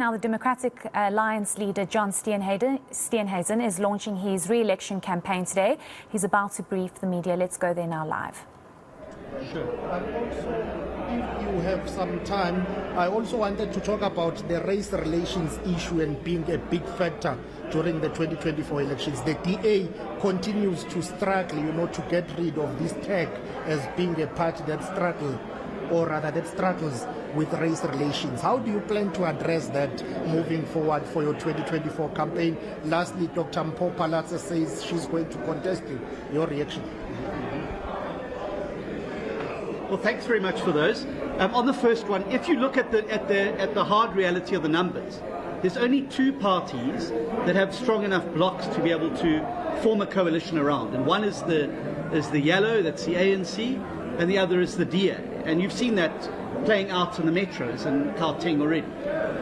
Now, the Democratic Alliance leader, John Steenhuisen, is launching his re-election campaign today. He's about to brief the media. Let's go there now live. Sure. And also, if you have some time, I also wanted to talk about the race relations issue and being a big factor during the 2024 elections. The DA continues to struggle, to get rid of this tag as being a party that struggles with race relations. How do you plan to address that moving forward for your 2024 campaign? Lastly, Dr. Mpho Phalatse says she's going to contest you. Your reaction? Well, thanks very much for those. On the first one, if you look at the hard reality of the numbers, there's only two parties that have strong enough blocks to be able to form a coalition around, and one is the yellow, that's the ANC, and the other is the DA. And you've seen that playing out in the metros and Gauteng already.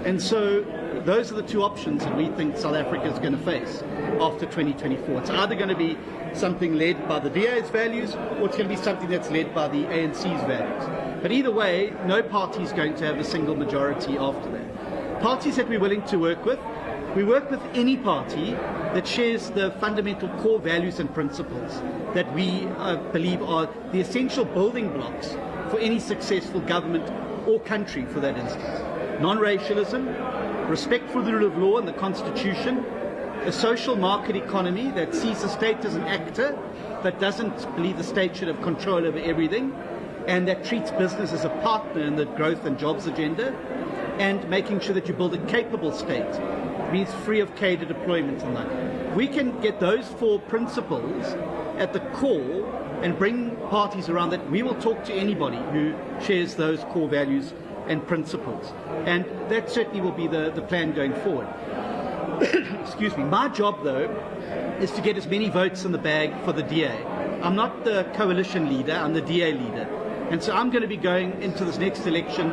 And so those are the two options that we think South Africa is going to face after 2024. It's either going to be something led by the DA's values, or it's going to be something that's led by the ANC's values. But either way, no party is going to have a single majority after that. Parties that we're willing to work with, we work with any party that shares the fundamental core values and principles that we believe are the essential building blocks for any successful government or country, for that instance. Non-racialism, respect for the rule of law and the Constitution, a social market economy that sees the state as an actor but doesn't believe the state should have control over everything, and that treats business as a partner in the growth and jobs agenda, and making sure that you build a capable state. It means free of cadre deployment and that. We can get those four principles at the core and bring parties around that. We will talk to anybody who shares those core values and principles. And that certainly will be the plan going forward. Excuse me. My job, though, is to get as many votes in the bag for the DA. I'm not the coalition leader, I'm the DA leader. And so I'm going to be going into this next election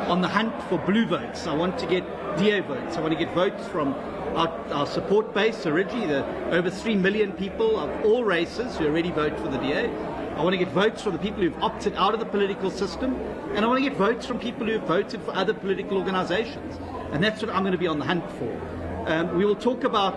on the hunt for blue votes. I want to get DA votes. I want to get votes from our support base originally, the over 3 million people of all races who already vote for the DA. I want to get votes from the people who've opted out of the political system, and I want to get votes from people who've voted for other political organizations. And that's what I'm going to be on the hunt for. We will talk about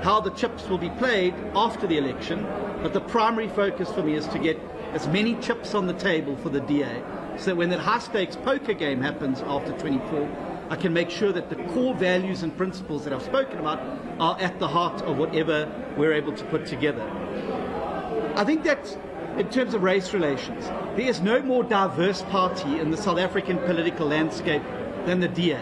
how the chips will be played after the election, but the primary focus for me is to get as many chips on the table for the DA, so that when that high-stakes poker game happens after 24, I can make sure that the core values and principles that I've spoken about are at the heart of whatever we're able to put together. I think that in terms of race relations, there is no more diverse party in the South African political landscape than the DA.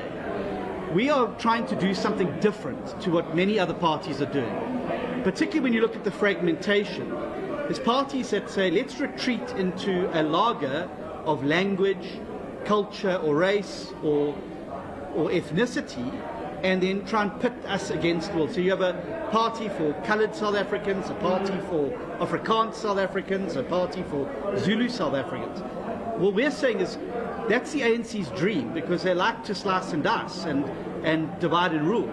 We are trying to do something different to what many other parties are doing, particularly when you look at the fragmentation. There's parties that say, let's retreat into a lager of language, culture, or race, or ethnicity, and then try and pit us against the world. So you have a party for coloured South Africans, a party for Afrikaans South Africans, a party for Zulu South Africans. What we're saying is that's the ANC's dream, because they like to slice and dice and divide and rule.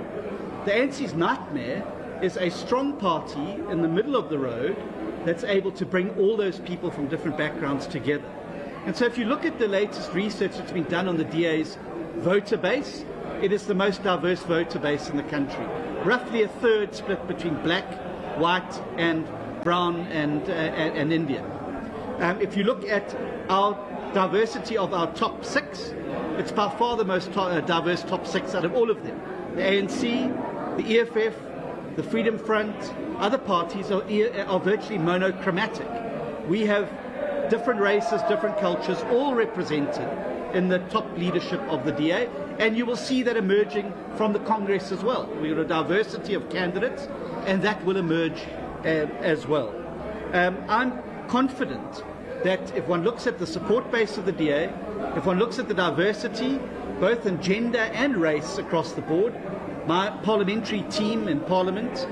The ANC's nightmare is a strong party in the middle of the road that's able to bring all those people from different backgrounds together. And so if you look at the latest research that's been done on the DA's voter base, it is the most diverse voter base in the country. Roughly a third split between black, white, and brown and Indian. If you look at our diversity of our top six, it's by far the most diverse top six out of all of them. The ANC, the EFF, the Freedom Front, other parties are virtually monochromatic. We have different races, different cultures, all represented in the top leadership of the DA, and you will see that emerging from the Congress as well. We've got a diversity of candidates, and that will emerge as well. I'm confident that if one looks at the support base of the DA, if one looks at the diversity, both in gender and race across the board, my parliamentary team in Parliament,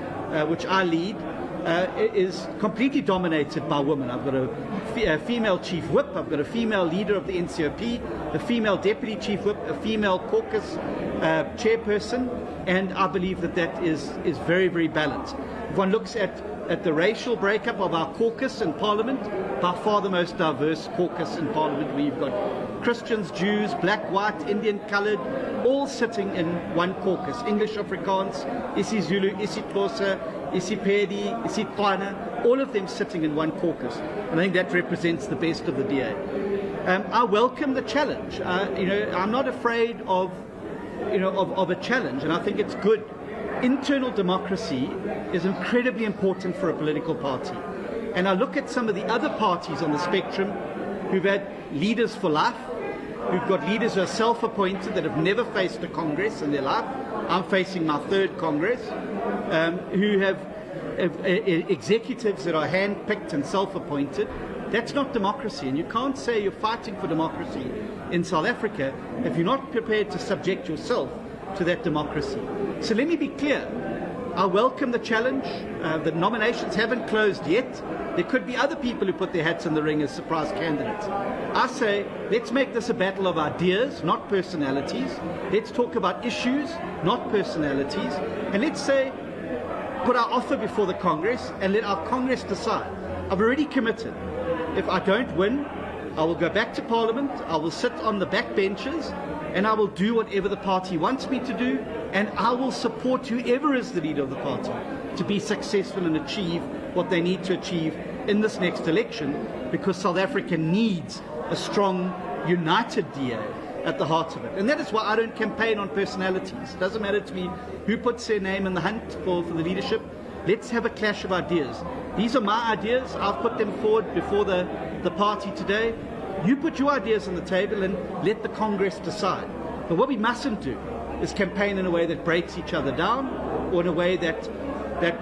which I lead, is completely dominated by women. I've got a female chief whip, I've got a female leader of the NCOP, a female deputy chief whip, a female caucus chairperson, and I believe that is very, very balanced. If one looks at the racial breakup of our caucus in Parliament, by far the most diverse caucus in Parliament, where you've got Christians, Jews, black, white, Indian, coloured, all sitting in one caucus. English, Afrikaans, isiZulu, isiXhosa, isiPedi, isiTswana, all of them sitting in one caucus. And I think that represents the best of the DA. I welcome the challenge. I'm not afraid of a challenge, and I think it's good. Internal democracy is incredibly important for a political party. And I look at some of the other parties on the spectrum who've had leaders for life, who've got leaders who are self-appointed that have never faced a Congress in their life. I'm facing my third Congress, who have executives that are hand-picked and self-appointed. That's not democracy, and you can't say you're fighting for democracy in South Africa if you're not prepared to subject yourself to that democracy. So let me be clear. I welcome the challenge. The nominations haven't closed yet. There could be other people who put their hats in the ring as surprise candidates. I say, let's make this a battle of ideas, not personalities. Let's talk about issues, not personalities. And let's say, put our offer before the Congress and let our Congress decide. I've already committed. If I don't win, I will go back to Parliament, I will sit on the back benches, and I will do whatever the party wants me to do, and I will support whoever is the leader of the party to be successful and achieve what they need to achieve in this next election, because South Africa needs a strong, united DA at the heart of it. And that is why I don't campaign on personalities. It doesn't matter to me who puts their name in the hunt for the leadership. Let's have a clash of ideas. These are my ideas. I've put them forward before the party today. You put your ideas on the table and let the Congress decide. But what we mustn't do is campaign in a way that breaks each other down, or in a way that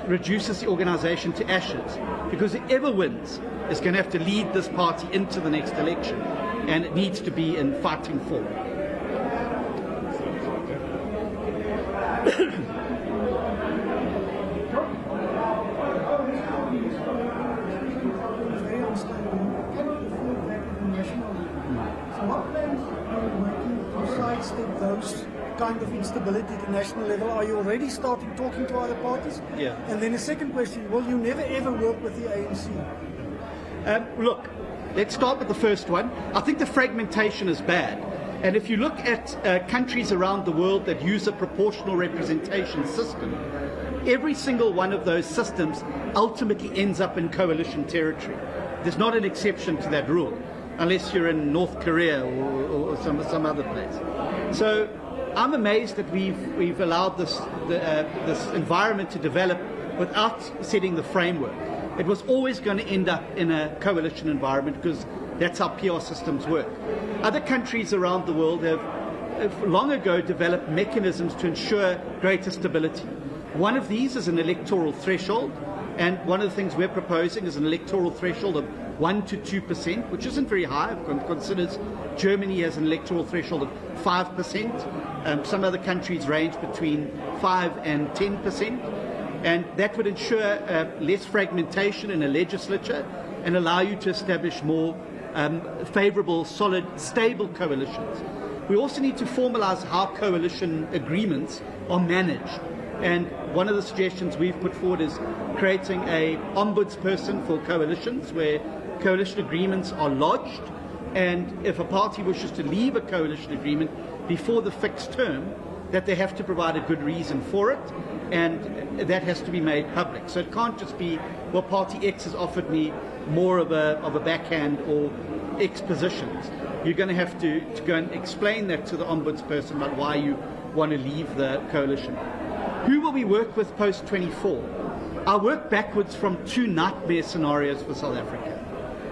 reduces the organisation to ashes. Because whoever wins is going to have to lead this party into the next election, and it needs to be in fighting form. So what plans are you working to sidestep those kind of instability at the national level? Are you already starting talking to other parties? Yeah. And then a second question, will you never ever work with the ANC? Look, let's start with the first one. I think the fragmentation is bad. And if you look at countries around the world that use a proportional representation system, every single one of those systems ultimately ends up in coalition territory. There's not an exception to that rule, unless you're in North Korea or some other place. So I'm amazed that we've allowed this environment to develop without setting the framework. It was always going to end up in a coalition environment, because that's how PR systems work. Other countries around the world have long ago developed mechanisms to ensure greater stability. One of these is an electoral threshold, and one of the things we're proposing is an electoral threshold of 1 to 2%, which isn't very high. It considers Germany has an electoral threshold of 5%. Some other countries range between 5 and 10%. And that would ensure less fragmentation in a legislature and allow you to establish more favourable, solid, stable coalitions. We also need to formalise how coalition agreements are managed. And one of the suggestions we've put forward is creating an ombudsperson for coalitions, where coalition agreements are lodged, and if a party wishes to leave a coalition agreement before the fixed term, that they have to provide a good reason for it, and that has to be made public. So it can't just be, well, Party X has offered me more of a backhand or X positions. You're going to have to go and explain that to the ombudsperson about why you want to leave the coalition. Who will we work with post-24? I'll work backwards from two nightmare scenarios for South Africa.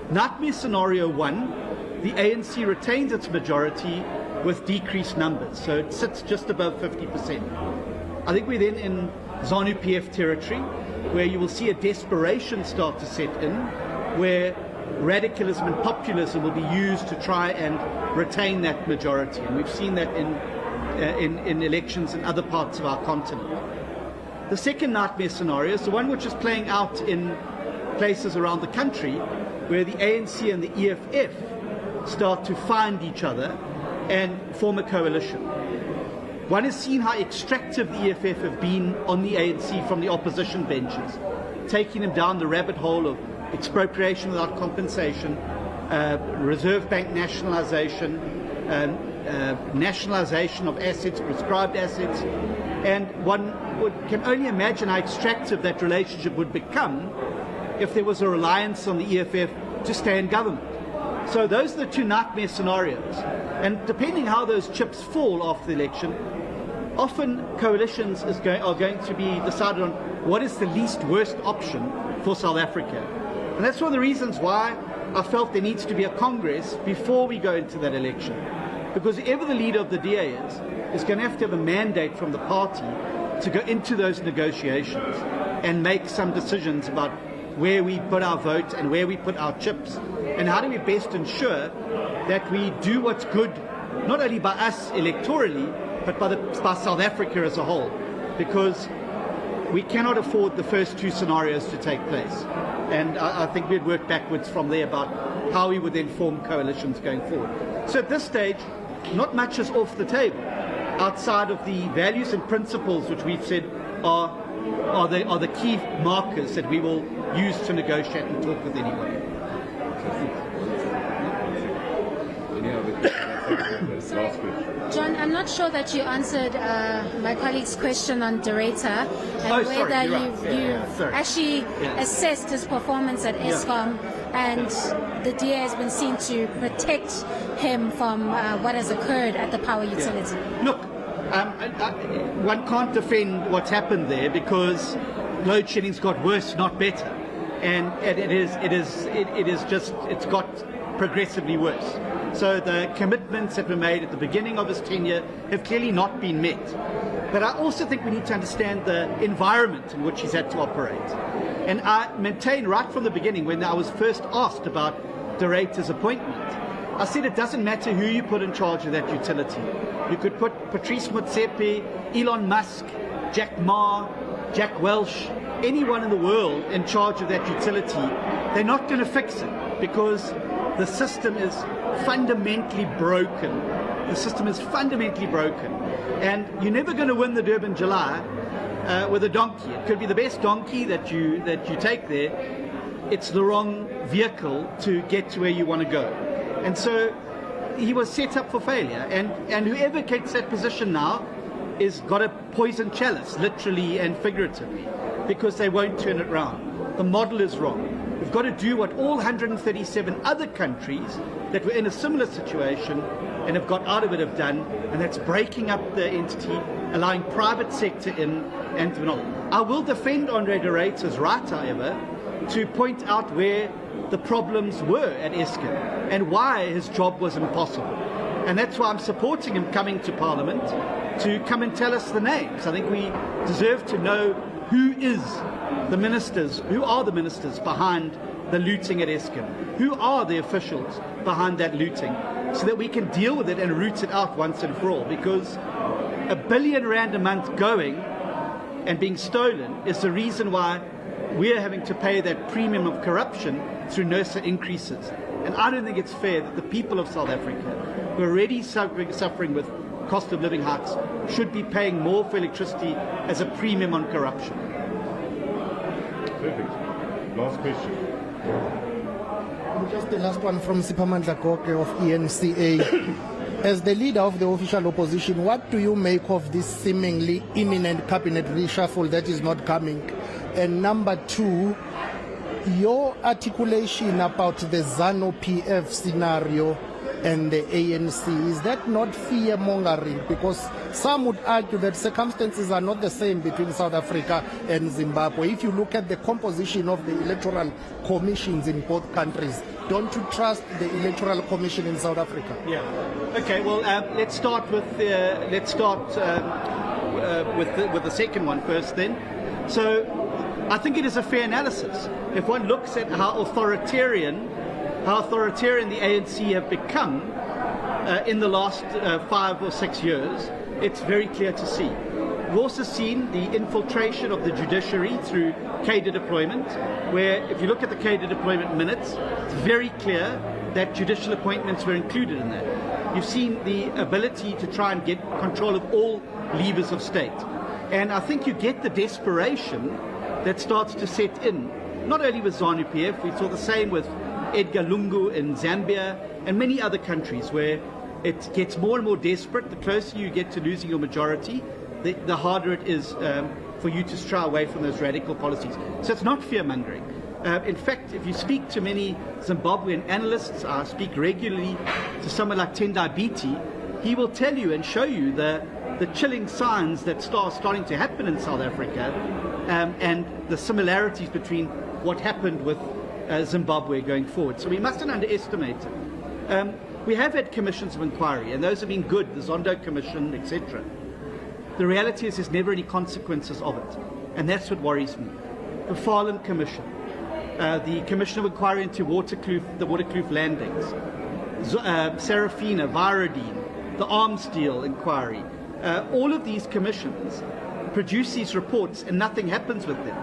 Nightmare scenario 1, the ANC retains its majority with decreased numbers, so it sits just above 50%. I think we're then in ZANU-PF territory, where you will see a desperation start to set in, where radicalism and populism will be used to try and retain that majority, and we've seen that in elections in other parts of our continent. The second nightmare scenario is the one which is playing out in places around the country, where the ANC and the EFF start to find each other and form a coalition. One has seen how extractive the EFF have been on the ANC from the opposition benches, taking them down the rabbit hole of expropriation without compensation, Reserve Bank nationalisation, nationalization of assets, prescribed assets, and one can only imagine how extractive that relationship would become if there was a reliance on the EFF to stay in government. So those are the two nightmare scenarios. And depending how those chips fall after the election, often coalitions are going to be decided on what is the least worst option for South Africa. And that's one of the reasons why I felt there needs to be a Congress before we go into that election. Because whoever the leader of the DA is going to have a mandate from the party to go into those negotiations and make some decisions about where we put our vote and where we put our chips, and how do we best ensure that we do what's good, not only by us electorally, but by South Africa as a whole, because we cannot afford the first two scenarios to take place. And I think we'd work backwards from there about how we would then form coalitions going forward. So at this stage, not much is off the table outside of the values and principles which we've said are the key markers that we will use to negotiate and talk with anybody. John, I'm not sure that you answered my colleague's question on Director and whether you've actually assessed his performance at ESCOM, and the DA has been seen to protect him from what has occurred at the power utility. Look, one can't defend what's happened there because load shedding's got worse, not better, and it's got progressively worse. So the commitments that were made at the beginning of his tenure have clearly not been met. But I also think we need to understand the environment in which he's had to operate. And I maintain right from the beginning, when I was first asked about Director's appointment, I said it doesn't matter who you put in charge of that utility. You could put Patrice Motsepe, Elon Musk, Jack Ma, Jack Welch, anyone in the world in charge of that utility. They're not going to fix it because the system is fundamentally broken. The system is fundamentally broken. And you're never going to win the Durban July with a donkey. It could be the best donkey that you take there. It's the wrong vehicle to get to where you want to go. And so he was set up for failure. And whoever takes that position now is got a poison chalice, literally and figuratively, because they won't turn it round. The model is wrong. We've got to do what all 137 other countries that were in a similar situation and have got out of it have done, and that's breaking up the entity, allowing private sector in, and I will defend Andre de Ruyter's right, however, to point out where the problems were at Eskom and why his job was impossible. And that's why I'm supporting him coming to Parliament to come and tell us the names. I think we deserve to know who are the ministers behind the looting at Eskom? Who are the officials behind that looting? So that we can deal with it and root it out once and for all. Because R1 billion a month going and being stolen is the reason why we're having to pay that premium of corruption through NERSA increases. And I don't think it's fair that the people of South Africa, who are already suffering with cost of living hikes, should be paying more for electricity as a premium on corruption. Perfect. Last question. Just the last one from Siphamandla Goke of eNCA. As the leader of the official opposition, what do you make of this seemingly imminent cabinet reshuffle that is not coming? And number two, your articulation about the ZANU-PF scenario and the ANC, is that not fear-mongering? Because some would argue that circumstances are not the same between South Africa and Zimbabwe. If you look at the composition of the electoral commissions in both countries, don't you trust the Electoral Commission in South Africa? Yeah. Okay. Well, let's start with the second one first. Then, so I think it is a fair analysis. If one looks at how authoritarian the ANC have become in the last 5 or 6 years, it's very clear to see. We've also seen the infiltration of the judiciary through cadre deployment, where if you look at the cadre deployment minutes, it's very clear that judicial appointments were included in that. You've seen the ability to try and get control of all levers of state. And I think you get the desperation that starts to set in, not only with ZANU-PF, we saw the same with Edgar Lungu in Zambia and many other countries where it gets more and more desperate. The closer you get to losing your majority, the harder it is for you to stray away from those radical policies. So it's not fear-mongering. In fact, if you speak to many Zimbabwean analysts, I speak regularly to someone like Tendai Biti, he will tell you and show you the chilling signs that are starting to happen in South Africa, and the similarities between what happened with Zimbabwe going forward. So we mustn't underestimate it. We have had commissions of inquiry, and those have been good, the Zondo Commission, etc. The reality is there's never any consequences of it, and that's what worries me. The Farlam Commission, the Commission of Inquiry into the Waterkloof landings, Serafina, Virodine, the arms deal inquiry, all of these commissions produce these reports and nothing happens with them.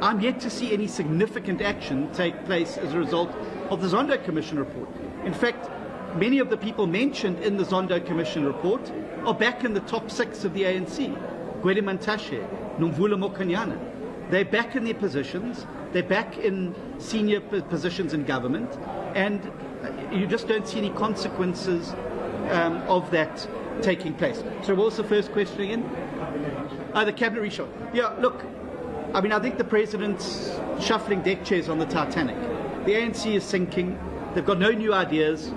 I'm yet to see any significant action take place as a result of the Zondo Commission report. In fact, many of the people mentioned in the Zondo Commission report are back in the top 6 of the ANC. Gwede Mantashe, Nomvula Mokonyana. They're back in their positions, they're back in senior positions in government, and you just don't see any consequences of that taking place. So what was the first question again? The cabinet reshuffle. Yeah, look, I mean, I think the president's shuffling deck chairs on the Titanic. The ANC is sinking. They've got no new ideas.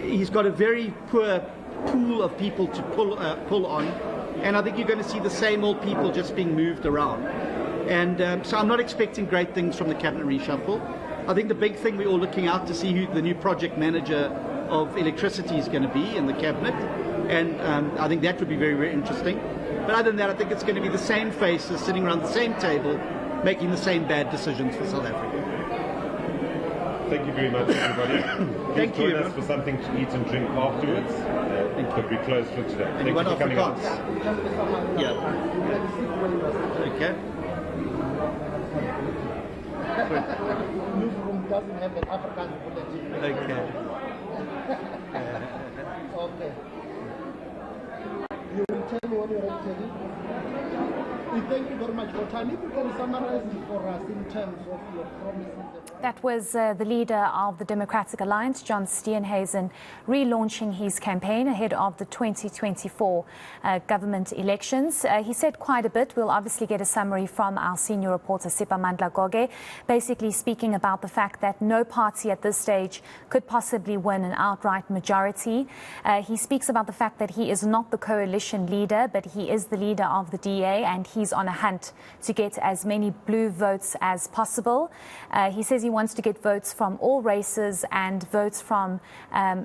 He's got a very poor pool of people to pull on. And I think you're going to see the same old people just being moved around. And so I'm not expecting great things from the cabinet reshuffle. I think the big thing we're all looking out to see who the new project manager of electricity is going to be in the cabinet. And I think that would be very, very interesting. But other than that, I think it's going to be the same faces sitting around the same table making the same bad decisions for South Africa. Thank you very much, everybody. Thank Please you. join us for something to eat and drink afterwards. But we close for today. Thank you Anyone for coming out. Afrikaans? Yeah. Okay. Newsroom doesn't have an African bulletin. Okay. Okay. You will tell me when you're ready, Teddy. We thank you very much for your time. If you can summarize it for us in terms of your promises. That was the leader of the Democratic Alliance, John Steenhuisen, relaunching his campaign ahead of the 2024 government elections. He said quite a bit. We'll obviously get a summary from our senior reporter, Sipamandla Goge, basically speaking about the fact that no party at this stage could possibly win an outright majority. He speaks about the fact that he is not the coalition leader, but he is the leader of the DA, and he's on a hunt to get as many blue votes as possible. He says he wants to get votes from all races and votes from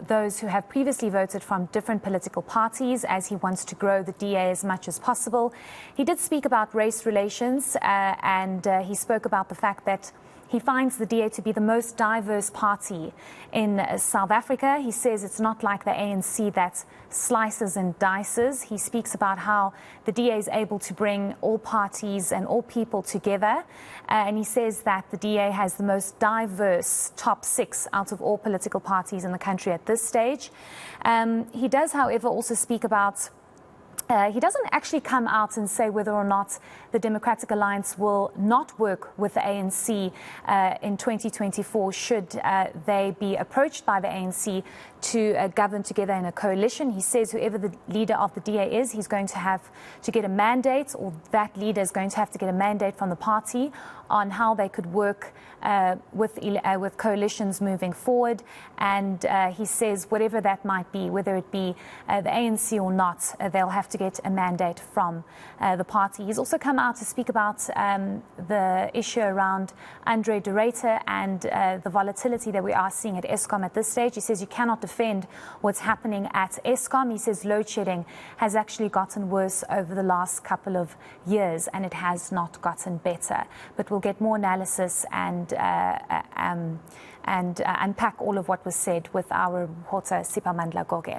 those who have previously voted from different political parties, as he wants to grow the DA as much as possible. He did speak about race relations, and he spoke about the fact that he finds the DA to be the most diverse party in South Africa. He says it's not like the ANC that slices and dices. He speaks about how the DA is able to bring all parties and all people together. And he says that the DA has the most diverse top 6 out of all political parties in the country at this stage. He does, however, also speak about he doesn't actually come out and say whether or not the Democratic Alliance will not work with the ANC in 2024 should they be approached by the ANC to govern together in a coalition. He says whoever the leader of the DA is, he's going to have to get a mandate, or that leader is going to have to get a mandate from the party on how they could work with coalitions moving forward. And he says whatever that might be, whether it be the ANC or not, they'll have to get a mandate from the party. He's also come out to speak about the issue around Andre de Ruyter and the volatility that we are seeing at Eskom at this stage. He says you cannot defend what's happening at Eskom. He says load shedding has actually gotten worse over the last couple of years, and it has not gotten better. But we'll get more analysis and unpack all of what was said with our reporter Sipamandla Goge.